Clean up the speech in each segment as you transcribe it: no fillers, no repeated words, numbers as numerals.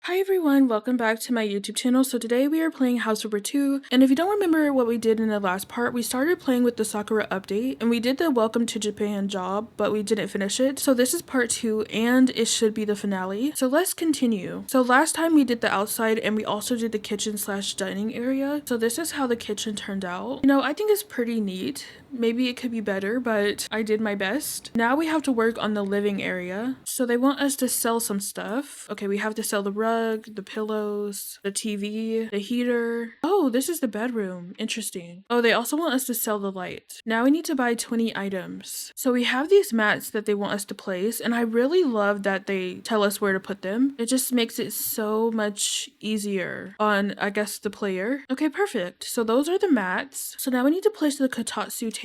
Hi everyone, welcome back to my YouTube channel. So today we are playing House Flipper 2, and if you don't remember what we did in the last part, we started playing with the Sakura update, and we did the Welcome to Japan job, but we didn't finish it. So this is part 2, and it should be the finale. So let's continue. So last time we did the outside, and we also did the kitchen slash dining area. So this is how the kitchen turned out. You know, I think it's pretty neat. Maybe it could be better, but I did my best. Now we have to work on the living area. So they want us to sell some stuff. Okay, we have to sell the rug, the pillows, the TV, the heater. Oh, this is the bedroom. Interesting. Oh, they also want us to sell the light. Now we need to buy 20 items. So we have these mats that they want us to place, and I really love that they tell us where to put them. It just makes it so much easier on, I guess, the player. Okay, perfect. So those are the mats. So now we need to place the kotatsu table.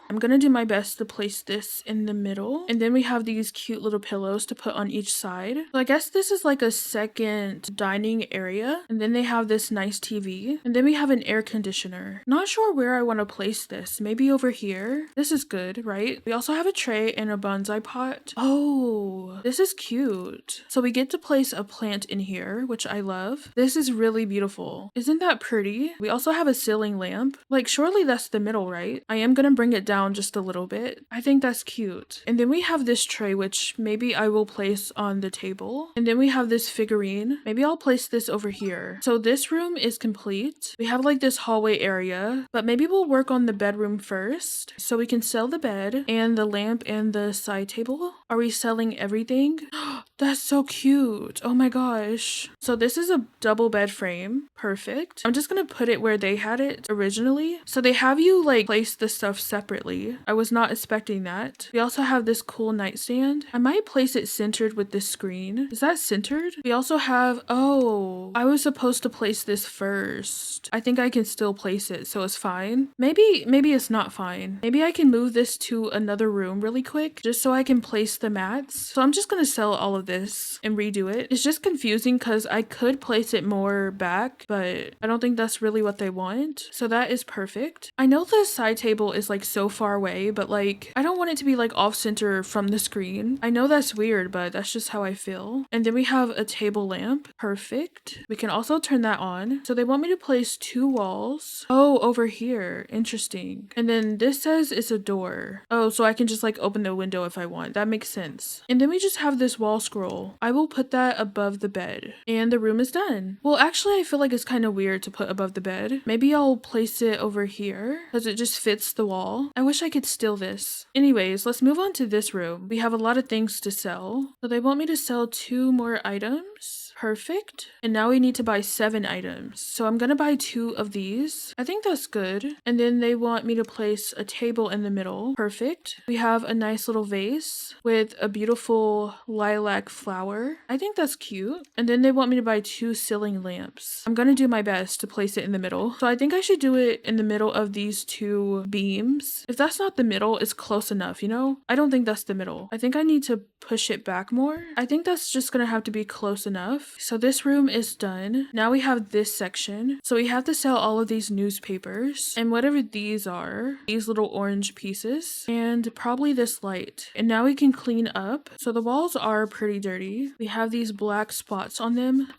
I'm gonna do my best to place this in the middle. And then we have these cute little pillows to put on each side. So I guess this is like a second dining area. And then they have this nice TV. And then we have an air conditioner. Not sure where I want to place this. Maybe over here. This is good, right? We also have a tray and a bonsai pot. Oh, this is cute. So we get to place a plant in here, which I love. This is really beautiful. Isn't that pretty? We also have a ceiling lamp. Like, surely that's the middle, right? I am gonna bring it down just a little bit. I think that's cute. And then we have this tray, which maybe I will place on the table. And then we have this figurine. Maybe I'll place this over here. So this room is complete. We have like this hallway area, but maybe we'll work on the bedroom first. So we can sell the bed and the lamp and the side table. Are we selling everything? That's so cute. Oh my gosh. So this is a double bed frame. Perfect. I'm just gonna put it where they had it originally. So they have you like place the stuff separately. I was not expecting that. We also have this cool nightstand. I might place it centered with this screen. Is that centered? We also have, oh, I was supposed to place this first. I think I can still place it, so it's fine. Maybe it's not fine. Maybe I can move this to another room really quick just so I can place the mats. So I'm just gonna sell all of this and redo it. It's just confusing because I could place it more back, but I don't think that's really what they want. So that is perfect. I know the side table is like so far away, but like I don't want it to be like off center from the screen. I know that's weird, but that's just how I feel. And then we have a table lamp. Perfect. We can also turn that on. So they want me to place 2 walls. Oh, over here. Interesting. And then this says it's a door. Oh, so I can just like open the window if I want. That makes sense. And then we just have this wall scroll. I will put that above the bed. And the room is done. Well, actually, I feel like it's kind of weird to put above the bed. Maybe I'll place it over here because it just fits the wall. I wish I could steal this. Anyways, let's move on to this room. We have a lot of things to sell. So they want me to sell 2 more items. Perfect. And now we need to buy 7 items. So I'm gonna buy 2 of these. I think that's good. And then they want me to place a table in the middle. Perfect. We have a nice little vase with a beautiful lilac flower. I think that's cute. And then they want me to buy 2 ceiling lamps. I'm gonna do my best to place it in the middle. So I think I should do it in the middle of these 2 beams. If that's not the middle, it's close enough, you know? I don't think that's the middle. I think I need to push it back more. I think that's just gonna have to be close enough. So this room is done. Now we have this section. So we have to sell all of these newspapers and whatever these are, these little orange pieces, and probably this light. And now we can clean up. So the walls are pretty dirty. We have these black spots on them.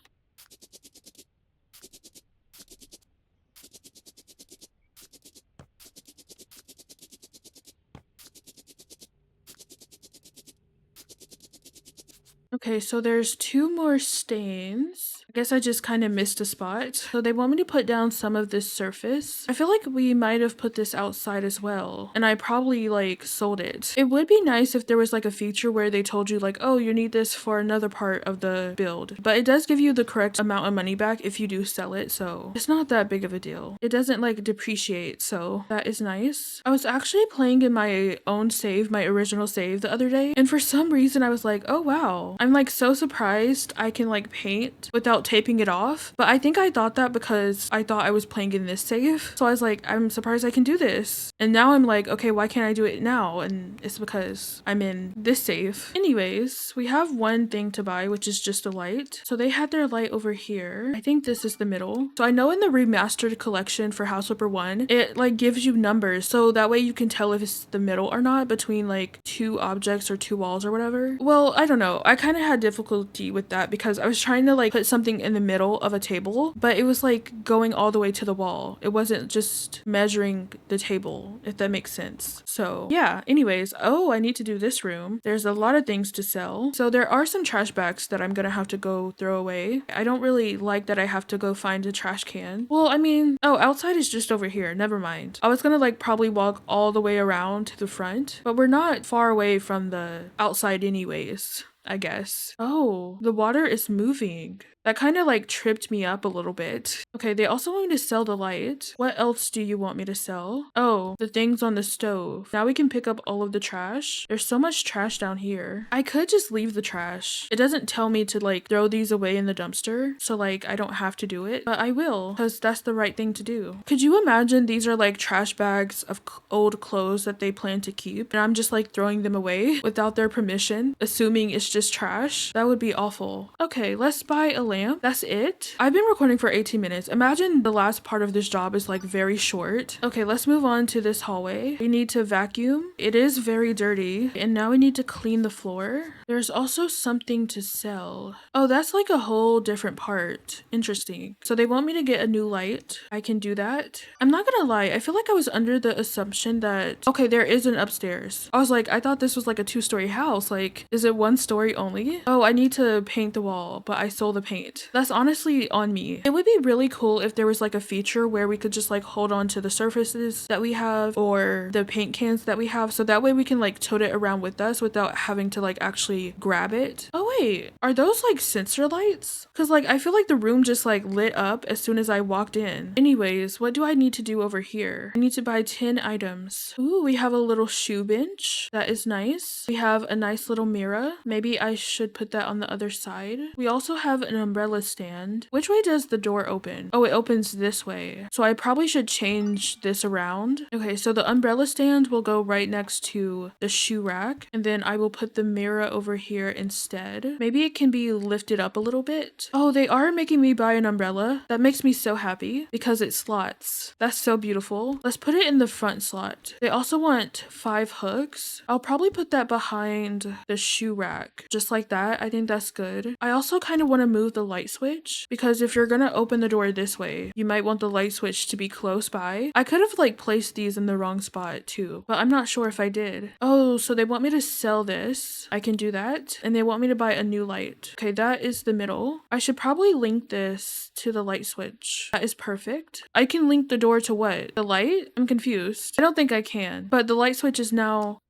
Okay, so there's 2 more stains. I guess I just kind of missed a spot. So they want me to put down some of this surface. I feel like we might have put this outside as well. And I probably like sold it. It would be nice if there was like a feature where they told you like, oh, you need this for another part of the build. But it does give you the correct amount of money back if you do sell it. So it's not that big of a deal. It doesn't like depreciate. So that is nice. I was actually playing in my own save, my original save the other day. And for some reason I was like, oh wow. I'm like so surprised I can like paint without taping it off. But I think I thought that because I thought I was playing in this save. So I was like, I'm surprised I can do this. And now I'm like, okay, why can't I do it now? And it's because I'm in this save. Anyways, we have one thing to buy, which is just a light. So they had their light over here. I think this is the middle. So I know in the remastered collection for House Flipper 1, it like gives you numbers. So that way you can tell if it's the middle or not between like 2 objects or 2 walls or whatever. Well, I don't know. I kind of had difficulty with that because I was trying to like put something something in the middle of a table, but it was like going all the way to the wall. It wasn't just measuring the table, if that makes sense. So yeah, anyways, oh, I need to do this room. There's a lot of things to sell. So there are some trash bags that I'm gonna have to go throw away. I don't really like that I have to go find a trash can. Well, I mean, oh, outside is just over here. Never mind. I was gonna like probably walk all the way around to the front, but we're not far away from the outside anyways, I guess. Oh, the water is moving. That kind of like tripped me up a little bit. Okay, they also want me to sell the light. What else do you want me to sell? Oh, the things on the stove. Now we can pick up all of the trash. There's so much trash down here. I could just leave the trash. It doesn't tell me to like throw these away in the dumpster, so like I don't have to do it, but I will because that's the right thing to do. Could you imagine these are like trash bags of old clothes that they plan to keep and I'm just like throwing them away without their permission, assuming it's just trash? That would be awful. Okay, let's buy a lamp. That's it. I've been recording for 18 minutes. Imagine the last part of this job is like very short. Okay, let's move on to this hallway. We need to vacuum. It is very dirty. And now we need to clean the floor. There's also something to sell. Oh, that's like a whole different part. Interesting. So they want me to get a new light. I can do that. I'm not gonna lie. I feel like I was under the assumption that, okay, there is an upstairs. I was like, I thought this was like a 2-story house. Like, is it 1 story only? Oh, I need to paint the wall, but I stole the paint. That's honestly on me. It would be really cool if there was like a feature where we could just like hold on to the surfaces that we have or the paint cans that we have, so that way we can like tote it around with us without having to like actually grab it. Oh wait, are those like sensor lights? Because like I feel like the room just like lit up as soon as I walked in. Anyways, what do I need to do over here? I need to buy 10 items. Ooh, we have a little shoe bench. That is nice. We have a nice little mirror. Maybe I should put that on the other side. We also have an umbrella stand. Which way does the door open? Oh, it opens this way. So I probably should change this around. Okay, so the umbrella stand will go right next to the shoe rack, and then I will put the mirror over here instead. Maybe it can be lifted up a little bit. Oh, they are making me buy an umbrella. That makes me so happy because it slots. That's so beautiful. Let's put it in the front slot. They also want 5 hooks. I'll probably put that behind the shoe rack. Just like that. I think that's good. I also kind of want to move the light switch because if you're gonna open the door this way, you might want the light switch to be close by. I could have like placed these in the wrong spot too, but I'm not sure if I did. Oh, so they want me to sell this. I can do that. And they want me to buy a new light. Okay, that is the middle. I should probably link this to the light switch. That is perfect. I can link the door to what? The light? I'm confused. I don't think I can, but the light switch is now.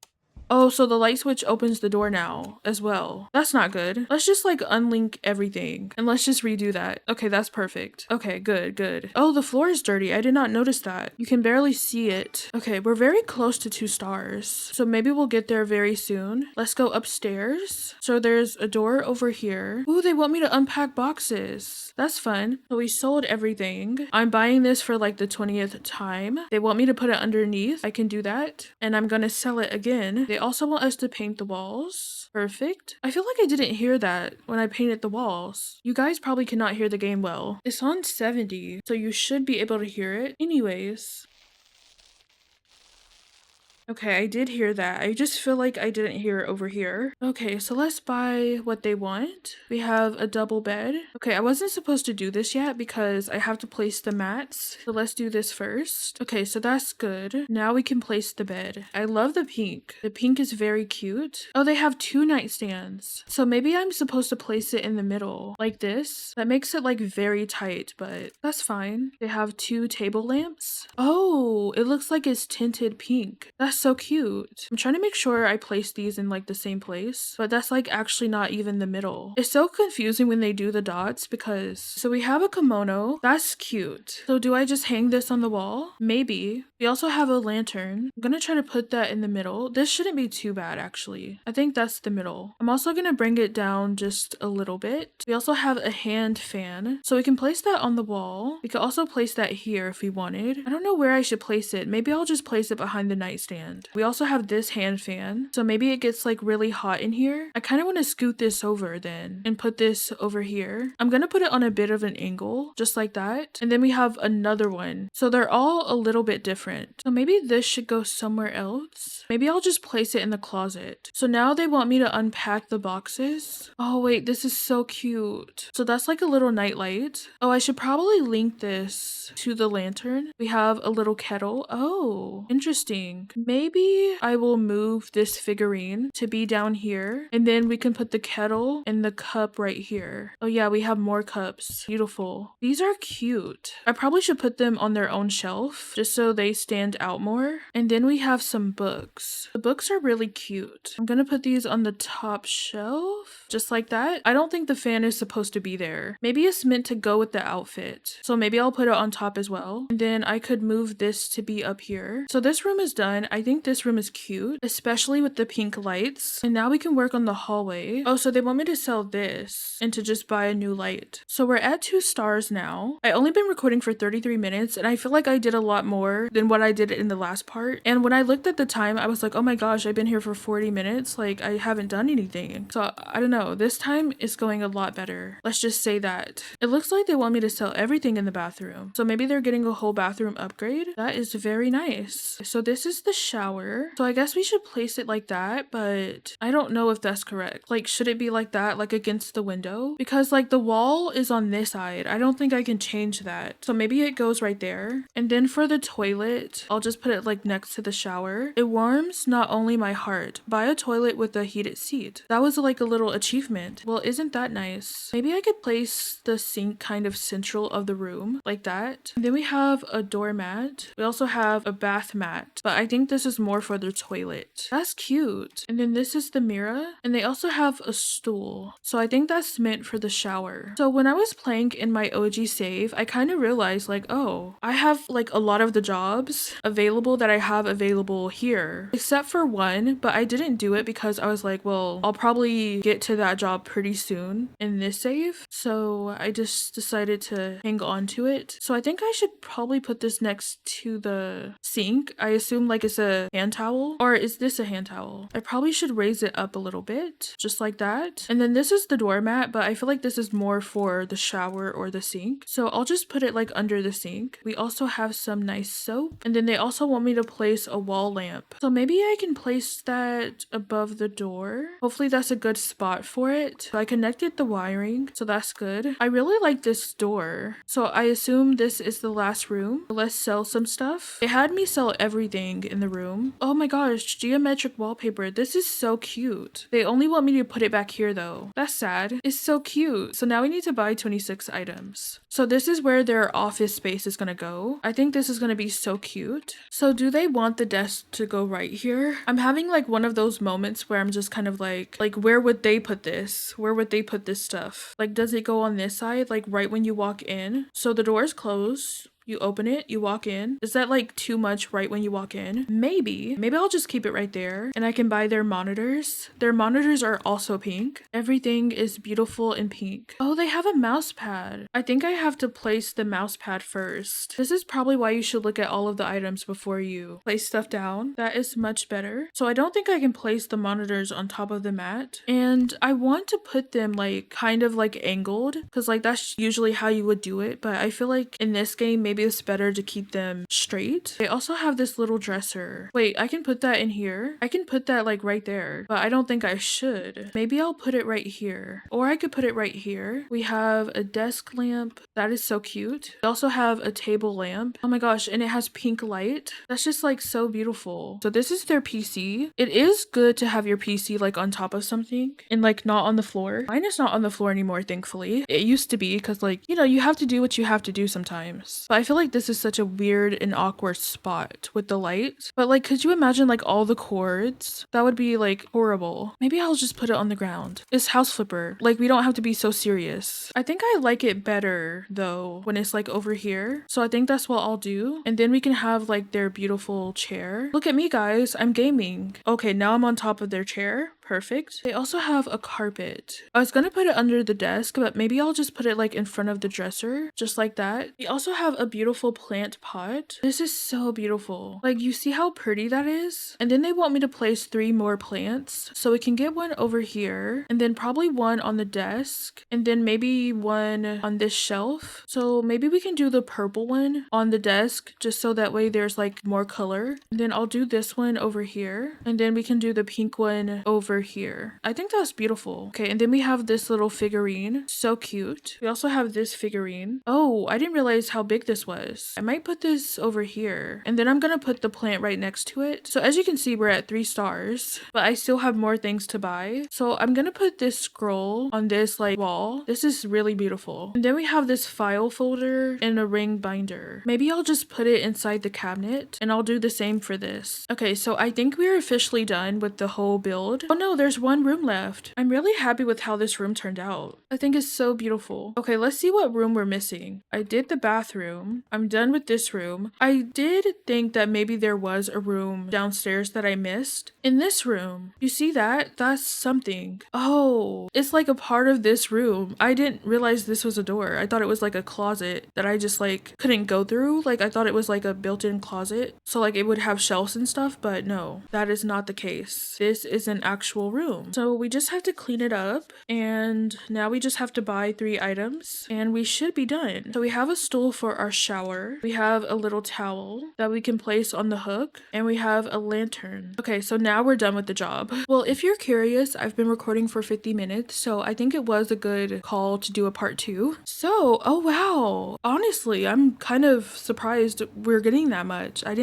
Oh, so the light switch opens the door now as well. That's not good. Let's just like unlink everything and let's just redo that. Okay, that's perfect. Okay, good, good. Oh, the floor is dirty. I did not notice that. You can barely see it. Okay, we're very close to 2 stars. So maybe we'll get there very soon. Let's go upstairs. So there's a door over here. Ooh, they want me to unpack boxes. That's fun. So we sold everything. I'm buying this for like the 20th time. They want me to put it underneath. I can do that. And I'm gonna sell it again. They also want us to paint the walls. Perfect. I feel like I didn't hear that when I painted the walls. You guys probably cannot hear the game well. It's on 70, so you should be able to hear it. Anyways. Okay, I did hear that. I just feel like I didn't hear it over here. Okay, so let's buy what they want. We have a double bed. Okay, I wasn't supposed to do this yet because I have to place the mats. So let's do this first. Okay, so that's good. Now we can place the bed. I love the pink. The pink is very cute. Oh, they have 2 nightstands. So maybe I'm supposed to place it in the middle like this. That makes it like very tight, but that's fine. They have 2 table lamps. Oh, it looks like it's tinted pink. That's so cute. I'm trying to make sure I place these in like the same place, but that's like actually not even the middle. It's so confusing when they do the dots because, so we have a kimono. That's cute. So do I just hang this on the wall? Maybe. We also have a lantern. I'm gonna try to put that in the middle. This shouldn't be too bad actually. I think that's the middle. I'm also gonna bring it down just a little bit. We also have a hand fan. So we can place that on the wall. We could also place that here if we wanted. I don't know where I should place it. Maybe I'll just place it behind the nightstand. stand. We also have this hand fan. So maybe it gets like really hot in here. I kind of want to scoot this over then and put this over here. I'm going to put it on a bit of an angle, just like that. And then we have another one. So they're all a little bit different. So maybe this should go somewhere else. Maybe I'll just place it in the closet. So now they want me to unpack the boxes. Oh wait, this is so cute. So that's like a little nightlight. Oh, I should probably link this to the lantern. We have a little kettle. Oh, interesting. Maybe I will move this figurine to be down here, and then we can put the kettle and the cup right here. Oh yeah, we have more cups. Beautiful. These are cute. I probably should put them on their own shelf just so they stand out more. And then we have some books. The books are really cute. I'm gonna put these on the top shelf just like that. I don't think the fan is supposed to be there. Maybe it's meant to go with the outfit. So maybe I'll put it on top as well. And then I could move this to be up here. So this room is done. I think this room is cute, especially with the pink lights. And now we can work on the hallway. Oh, so they want me to sell this and to just buy a new light. So we're at 2 stars now. I only been recording for 33 minutes and I feel like I did a lot more than what I did in the last part. And when I looked at the time, I was like, oh my gosh, I've been here for 40 minutes. Like I haven't done anything. So I don't know. This time is going a lot better. Let's just say that. It looks like they want me to sell everything in the bathroom. So maybe they're getting a whole bathroom upgrade. That is very nice. So this is the shower. So I guess we should place it like that, but I don't know if that's correct. Like, should it be like that, like against the window? Because like the wall is on this side. I don't think I can change that. So maybe it goes right there. And then for the toilet, I'll just put it like next to the shower. It warms not only my heart. Buy a toilet with a heated seat. That was like a little achievement. Well, isn't that nice? Maybe I could place the sink kind of central of the room like that. And then we have a doormat. We also have a bath mat, but I think this is more for the toilet. That's cute. And then this is the mirror, and they also have a stool. So I think that's meant for the shower. So when I was playing in my OG save, I kind of realized like, oh, I have like a lot of the jobs available that I have available here, except for one, but I didn't do it because I was like, well, I'll probably get to that job pretty soon in this save. So I just decided to hang on to it. So I think I should probably put this next to the sink. I assume like it's a hand towel, or is this a hand towel? I probably should raise it up a little bit, just like that. And then this is the doormat, but I feel like this is more for the shower or the sink. So I'll just put it like under the sink. We also have some nice soap. And then they also want me to place a wall lamp. So maybe I can place that above the door. Hopefully that's a good spot for it. So I connected the wiring, so that's good. I really like this door. So I assume this is the last room. Let's sell some stuff. They had me sell everything in the room. Oh my gosh, geometric wallpaper. This is so cute. They only want me to put it back here though. That's sad. It's so cute. So now we need to buy 26 items. So this is where their office space is gonna go. I think this is gonna be so cute. So do they want the desk to go right here? I'm having like one of those moments where I'm just kind of like where would they put this? Where would they put this stuff? Like, does it go on this side? Like right when you walk in? So the door is closed. You open it, you walk in. Is that like too much right when you walk in? Maybe I'll just keep it right there and I can buy their monitors. Their monitors are also pink. Everything is beautiful in pink. Oh, they have a mouse pad. I think I have to place the mouse pad first. This is probably why you should look at all of the items before you place stuff down. That is much better. So I don't think I can place the monitors on top of the mat. And I want to put them like kind of like angled because like that's usually how you would do it. But I feel like in this game, maybe it's better to keep them straight. They also have this little dresser. Wait, I can put that in here. I can put that like right there, but I don't think I should. Maybe I'll put it right here, or I could put it right here. We have a desk lamp. That is so cute. We also have a table lamp. Oh my gosh, and it has pink light. That's just like so beautiful. So this is their PC. It is good to have your PC like on top of something and like not on the floor. Mine is not on the floor anymore, thankfully. It used to be because like, you know, you have to do what you have to do sometimes. But I feel like this is such a weird and awkward spot with the light. But like, could you imagine like all the cords? That would be like horrible. Maybe I'll just put it on the ground. It's house flipper. Like, we don't have to be so serious. I think I like it better though when it's like over here. So I think that's what I'll do. And then we can have like their beautiful chair. Look at me, guys. I'm gaming. Okay, now I'm on top of their chair. Perfect. They also have a carpet. I was gonna put it under the desk, but maybe I'll just put it like in front of the dresser, just like that. They also have a beautiful plant pot. This is so beautiful. Like, you see how pretty that is? And then they want me to place 3 more plants. So we can get one over here, and then probably one on the desk, and then maybe one on this shelf. So maybe we can do the purple one on the desk, just so that way there's like more color. And then I'll do this one over here, and then we can do the pink one over here. I think that's beautiful. Okay, and then we have this little figurine. So cute. We also have this figurine. Oh, I didn't realize how big this was. I might put this over here, and then I'm gonna put the plant right next to it. So as you can see, we're at 3 stars, but I still have more things to buy. So I'm gonna put this scroll on this like wall. This is really beautiful. And then we have this file folder and a ring binder. Maybe I'll just put it inside the cabinet, and I'll do the same for this. Okay, so I think we're officially done with the whole build. Oh no, there's one room left. I'm really happy with how this room turned out. I think it's so beautiful. Okay, let's see what room we're missing. I did the bathroom. I'm done with this room. I did think that maybe there was a room downstairs that I missed. In this room, you see that? That's something. Oh, it's like a part of this room. I didn't realize this was a door. I thought it was like a closet that I just like couldn't go through. Like, I thought it was like a built-in closet, so like it would have shelves and stuff, but no, that is not the case. This is an actual room. So we just have to clean it up, and now we just have to buy 3 items and we should be done. So we have a stool for our shower. We have a little towel that we can place on the hook, and we have a lantern. Okay, so now we're done with the job. Well, if you're curious, I've been recording for 50 minutes, so I think it was a good call to do a part 2. So, oh wow. Honestly, I'm kind of surprised we're getting that much. I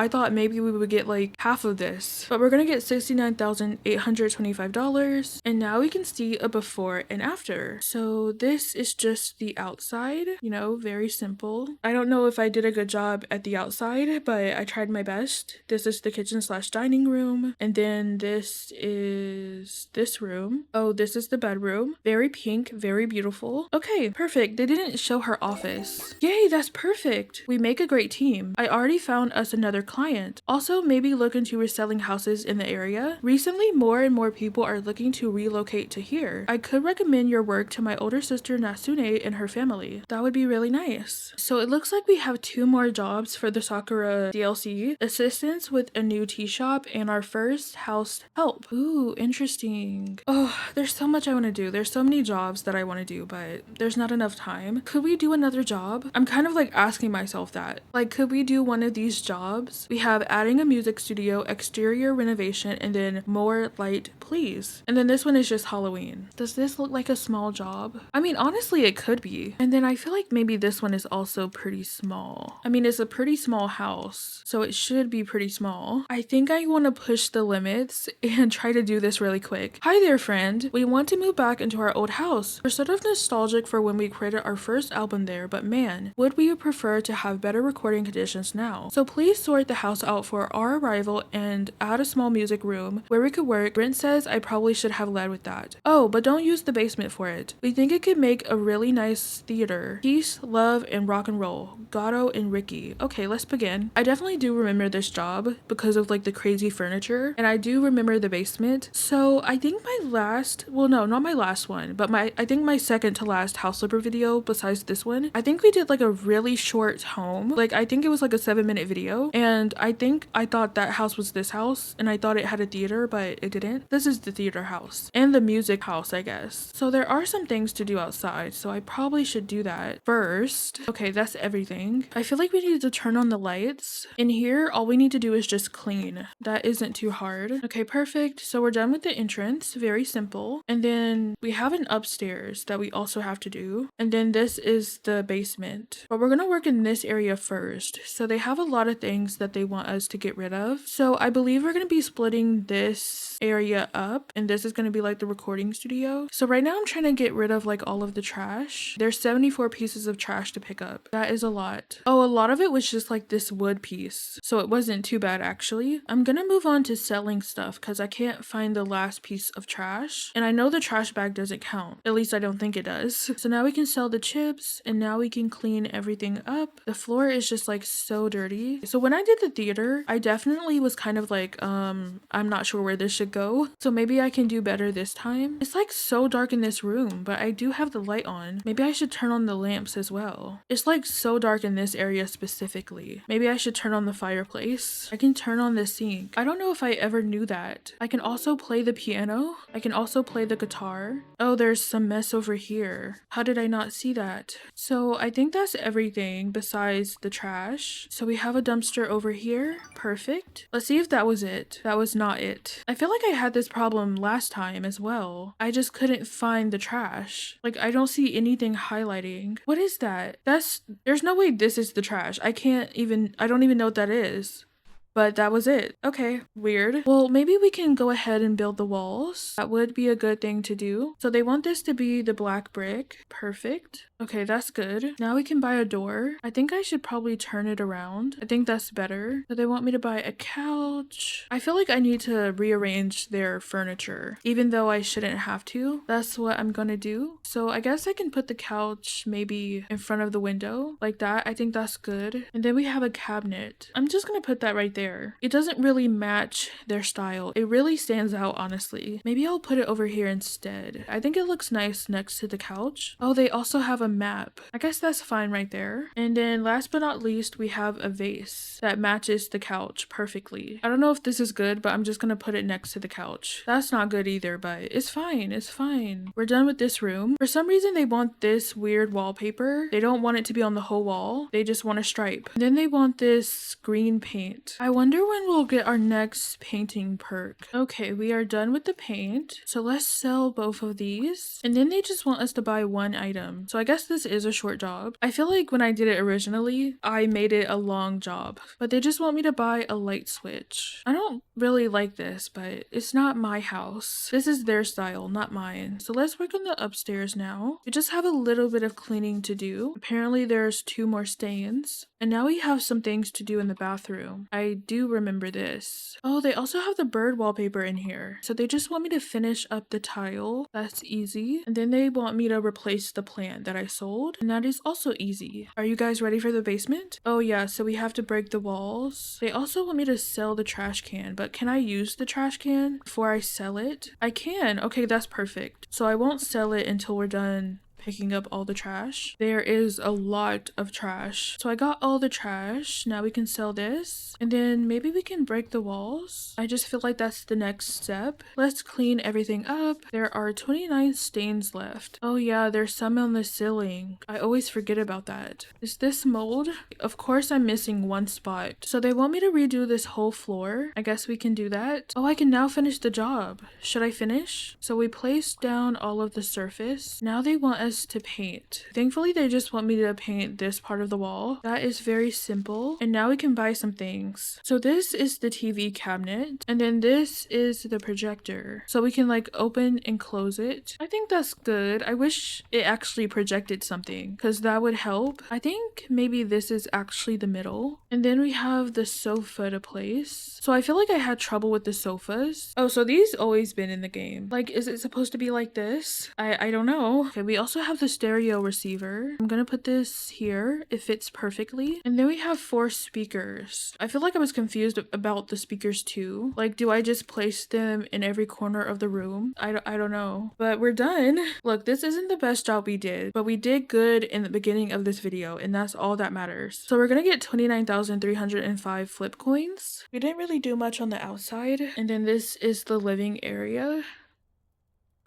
thought maybe we would get like half of this, but we're gonna get $69,825, and now we can see a before and after. So this is just the outside, you know, very simple. I don't know if I did a good job at the outside, but I tried my best. This is the kitchen slash dining room, and then this is this room. Oh, this is the bedroom. Very pink, very beautiful. Okay, perfect. They didn't show her office. Yay, that's perfect. We make a great team. I already found us another client. Also, maybe look into reselling houses in the area. Recently, more and more people are looking to relocate to here. I could recommend your work to my older sister Nasune and her family. That would be really nice. So it looks like we have 2 more jobs for the Sakura DLC. Assistance with a new tea shop and our first house help. Ooh, interesting. Oh, there's so much I want to do. There's so many jobs that I want to do, but there's not enough time. Could we do another job? I'm kind of like asking myself that. Like, could we do one of these jobs? We have adding a music studio, exterior renovation, and then more light, please. And then this one is just Halloween. Does this look like a small job? I mean, honestly, it could be. And then I feel like maybe this one is also pretty small. I mean, it's a pretty small house, so it should be pretty small. I think I want to push the limits and try to do this really quick. Hi there, friend. We want to move back into our old house. We're sort of nostalgic for when we created our first album there, but man, would we prefer to have better recording conditions now. So please sort the house out for our arrival and add a small music room where we could work. Brent says I probably should have led with that. Oh, but don't use the basement for it. We think it could make a really nice theater. Peace, love, and rock and roll. Gato and Ricky. Okay, let's begin. I definitely do remember this job because of like the crazy furniture, and I do remember the basement. So I think my last, well no, not my last one, but I think my second to last house flipper video besides this one, I think we did like a really short home. Like, I think it was like a 7-minute video, and I thought that house was this house, and I thought it had a theater, but it didn't. This is the theater house and the music house, I guess. So there are some things to do outside, so I probably should do that first. Okay, that's everything. I feel like we need to turn on the lights. In here, all we need to do is just clean. That isn't too hard. Okay, perfect. So we're done with the entrance. Very simple. And then we have an upstairs that we also have to do. And then this is the basement. But we're gonna work in this area first. So they have a lot of things that they want us to get rid of. So I believe we're gonna be splitting this area up, and this is gonna be like the recording studio. So right now I'm trying to get rid of like all of the trash. There's 74 pieces of trash to pick up. That is a lot. Oh, a lot of it was just like this wood piece, so it wasn't too bad actually. I'm gonna move on to selling stuff because I can't find the last piece of trash, and I know the trash bag doesn't count. At least I don't think it does. So now we can sell the chips, and now we can clean everything up. The floor is just like so dirty. So when I did the theater, I definitely was kind of like I'm not sure where this should go, go. So maybe I can do better this time. It's like so dark in this room, but I do have the light on. Maybe I should turn on the lamps as well. It's like so dark in this area specifically. Maybe I should turn on the fireplace. I can turn on the sink. I don't know if I ever knew that. I can also play the piano. I can also play the guitar. Oh, there's some mess over here. How did I not see that? So I think that's everything besides the trash. So we have a dumpster over here. Perfect. Let's see if that was it. That was not it. I feel like I had this problem last time as well. I just couldn't find the trash. Like, I don't see anything highlighting. What is that? There's no way this is the trash. I don't even know what that is. But that was it. Okay, weird. Well, maybe we can go ahead and build the walls. That would be a good thing to do. So they want this to be the black brick. Perfect. Okay, that's good. Now we can buy a door. I think I should probably turn it around. I think that's better. So they want me to buy a couch. I feel like I need to rearrange their furniture, even though I shouldn't have to. That's what I'm gonna do. So I guess I can put the couch maybe in front of the window like that. I think that's good. And then we have a cabinet. I'm just gonna put that right there. It doesn't really match their style. It really stands out, honestly. Maybe I'll put it over here instead. I think it looks nice next to the couch. Oh, they also have a map. I guess that's fine right there. And then last but not least, we have a vase that matches the couch perfectly. I don't know if this is good, but I'm just gonna put it next to the couch. That's not good either, but it's fine. It's fine. We're done with this room. For some reason, they want this weird wallpaper. They don't want it to be on the whole wall. They just want a stripe. And then they want this green paint. I wonder when we'll get our next painting perk. Okay, we are done with the paint. So let's sell both of these. And then they just want us to buy one item. So I guess this is a short job. I feel like when I did it originally, I made it a long job. But they just want me to buy a light switch. I don't really like this, but it's not my house. This is their style, not mine. So let's work on the upstairs now. We just have a little bit of cleaning to do. Apparently there's 2 more stains. And now we have some things to do in the bathroom. I do remember this. Oh, they also have the bird wallpaper in here. So they just want me to finish up the tile. That's easy. And then they want me to replace the plant that I sold. And that is also easy. Are you guys ready for the basement? Oh yeah, so we have to break the walls. They also want me to sell the trash can, but can I use the trash can before I sell it? I can. Okay, that's perfect. So I won't sell it until we're done picking up all the trash. There is a lot of trash. So I got all the trash. Now we can sell this. And then maybe we can break the walls. I just feel like that's the next step. Let's clean everything up. There are 29 stains left. Oh yeah, there's some on the ceiling. I always forget about that. Is this mold? Of course I'm missing one spot. So they want me to redo this whole floor. I guess we can do that. Oh, I can now finish the job. Should I finish? So we placed down all of the surface. Now they want us to paint. Thankfully, they just want me to paint this part of the wall. That is very simple. And now we can buy some things. So this is the TV cabinet. And then this is the projector. So we can like open and close it. I think that's good. I wish it actually projected something because that would help. I think maybe this is actually the middle. And then we have the sofa to place. So I feel like I had trouble with the sofas. Oh, so these always been in the game. Like, is it supposed to be like this? I don't know. Okay, we also have the stereo receiver. I'm gonna put this here. It fits perfectly. And then we have 4 speakers. I feel like I was confused about the speakers too. Like, do I just place them in every corner of the room? I don't know. But we're done. Look, this isn't the best job we did, but we did good in the beginning of this video, and that's all that matters. So we're gonna get 29,305 flip coins. We didn't really do much on the outside. And then this is the living area.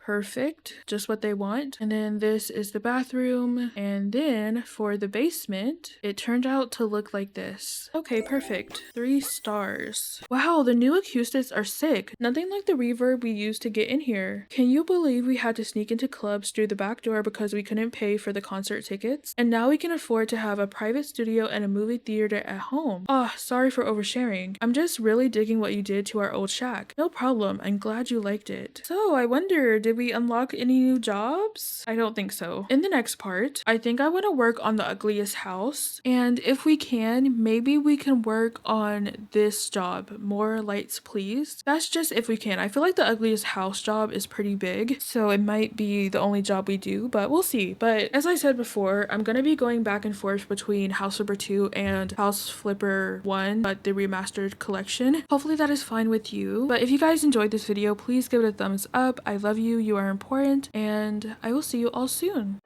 Perfect, just what they want. And then this is the bathroom. And then for the basement, it turned out to look like this. Okay, perfect. 3 stars. Wow, the new acoustics are sick. Nothing like the reverb we used to get in here. Can you believe we had to sneak into clubs through the back door because we couldn't pay for the concert tickets? And now we can afford to have a private studio and a movie theater at home. Ah, sorry for oversharing. I'm just really digging what you did to our old shack. No problem, I'm glad you liked it. So I wonder, did we we unlock any new jobs? I don't think so. In the next part, I think I want to work on the ugliest house. And if we can, maybe we can work on this job. More lights, please. That's just if we can. I feel like the ugliest house job is pretty big, so it might be the only job we do, but we'll see. But as I said before, I'm going to be going back and forth between House Flipper 2 and House Flipper 1, but the remastered collection. Hopefully that is fine with you. But if you guys enjoyed this video, please give it a thumbs up. I love you. You are important. And I will see you all soon.